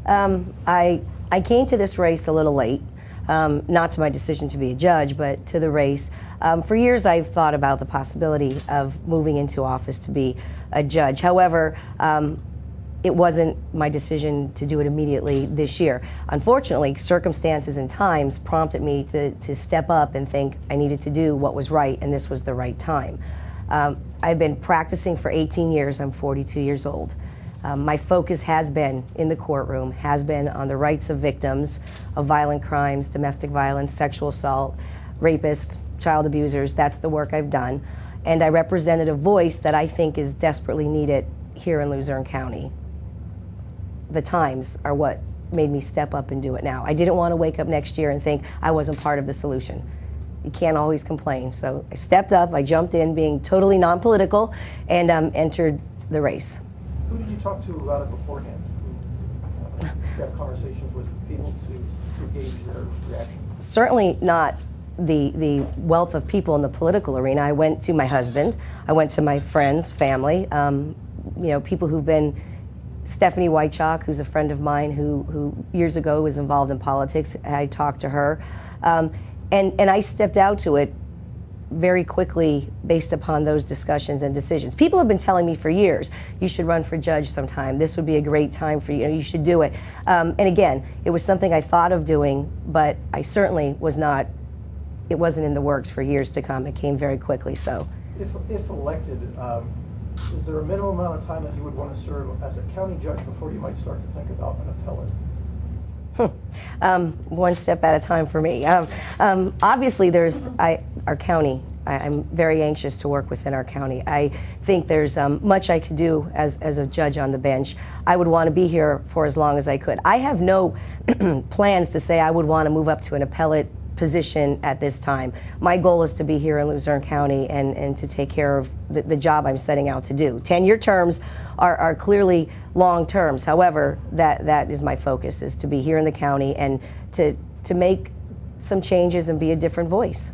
I came to this race a little late, not to my decision to be a judge, but to the race. For years I've thought about the possibility of moving into office to be a judge. However, it wasn't my decision to do it immediately this year. Unfortunately, circumstances and times prompted me to step up and think I needed to do what was right, and this was the right time. I've been practicing for 18 years. I'm 42 years old. My focus has been in the courtroom, has been on the rights of victims of violent crimes, domestic violence, sexual assault, rapists, child abusers. That's the work I've done. And I represented a voice that I think is desperately needed here in Luzerne County. The times are what made me step up and do it now. I didn't want to wake up next year and think I wasn't part of the solution. You can't always complain. So I stepped up, I jumped in being totally non-political, and entered the race. Who did you talk to about it beforehand? Did you have conversations with people to gauge their reaction? Certainly not the wealth of people in the political arena. I went to my husband, I went to my friends, family, people who've been, Stephanie Whitechalk, who's a friend of mine who years ago was involved in politics. I talked to her. And I stepped out to it very quickly based upon those discussions and decisions. People have been telling me for years, you should run for judge sometime. This would be a great time for you. You should do it. And again, it was something I thought of doing, but I certainly was not, it wasn't in the works for years to come. It came very quickly, so. If elected, is there a minimum amount of time that you would want to serve as a county judge before you might start to think about an appellate? One step at a time for me. Obviously, there's our county. I'm very anxious to work within our county. I think there's much I could do as a judge on the bench. I would want to be here for as long as I could. I have no plans to say I would want to move up to an appellate position at this time. My goal is to be here in Luzerne County and to take care of the job I'm setting out to do. 10-year terms are clearly long terms. However, that is my focus, is to be here in the county and to make some changes and be a different voice.